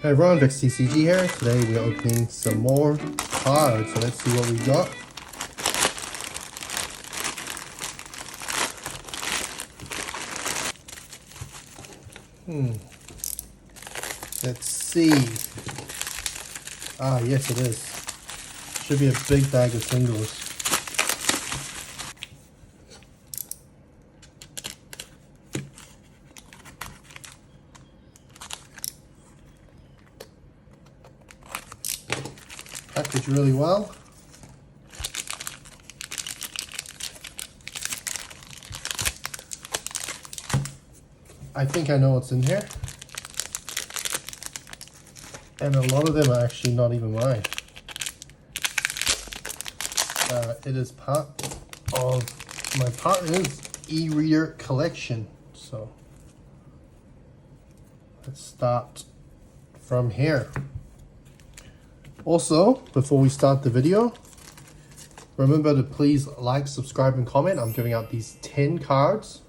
Hey everyone, PTCG here. Today we are opening some more cards. So let's see what we got. Let's see. Ah, yes it is. Should be a big bag of singles. Packaged really well. I think I know what's in here. And a lot of them are actually not even mine. It is part of my partner's e-reader collection. So let's start from here. Also, before we start the video, remember to please like, subscribe, and comment. I'm giving out these 10 cards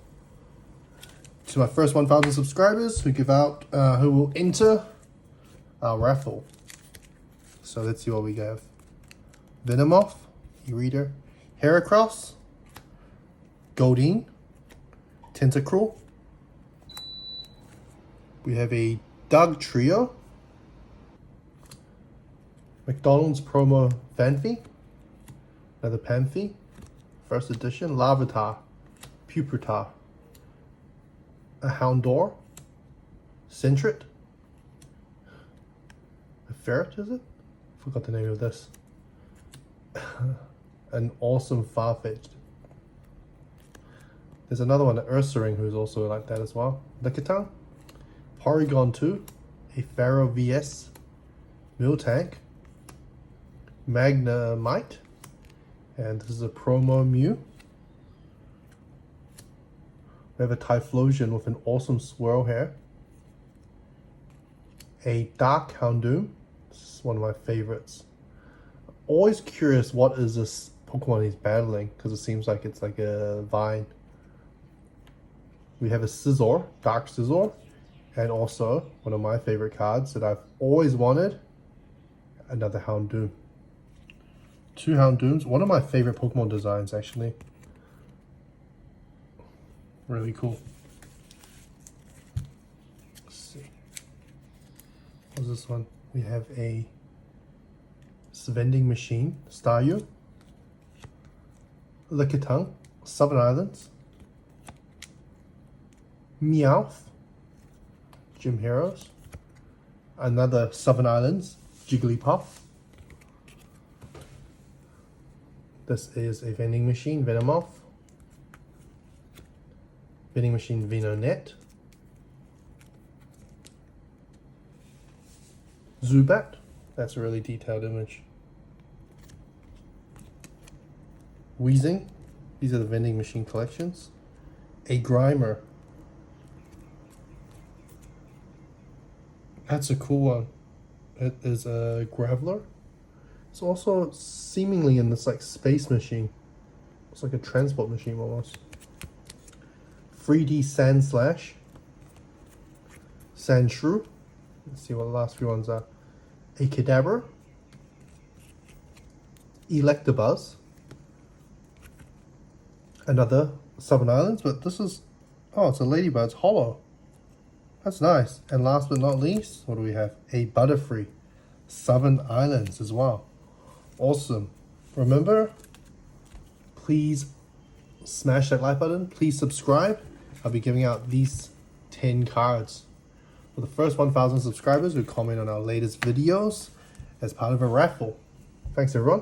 to my first 1,000 subscribers who will enter our raffle. So let's see what we have. Venomoth, e-reader, Heracross, Goldeen, Tentacruel. We have a Doug Trio, McDonald's promo Phanpy, another Phanpy, first edition, Larvitar, Pupitar, a Houndour, Sentret, a Ferret, is it? Forgot the name of this. An awesome Farfetch'd. There's another one, an Ursaring, who's also like that as well. Lickitung, Porygon 2, a Pharaoh VS, Miltank, Magnemite, and this is a promo Mew. We have a Typhlosion with an awesome swirl hair, a Dark Houndoom. This is one of my favorites. Always curious what is this Pokemon he's battling, because it seems like it's like a vine. We have a Scizor, Dark Scizor, and also one of my favorite cards that I've always wanted, another Houndoom. 2 Houndooms, one of my favorite Pokemon designs actually. Really cool. Let's see. What's this one? We have a vending machine, Staryu, Lickitung, Southern Islands, Meowth, Gym Heroes, another Southern Islands, Jigglypuff. This is a vending machine, Venomoth, vending machine, Venonat, Zubat, that's a really detailed image, Weezing, these are the vending machine collections, a Grimer, that's a cool one, it is a Graveler. It's also seemingly in this like space machine. It's like a transport machine almost. 3D Sandslash, Sandshrew. Let's see what the last few ones are. A Kadabra, Electabuzz, another Southern Islands, but this is, oh, it's a Ladybug, it's hollow. That's nice. And last but not least, what do we have? A Butterfree, Southern Islands as well. Awesome. Remember, please smash that like button. Please subscribe. I'll be giving out these 10 cards for the first 1,000 subscribers who comment on our latest videos as part of a raffle. Thanks everyone.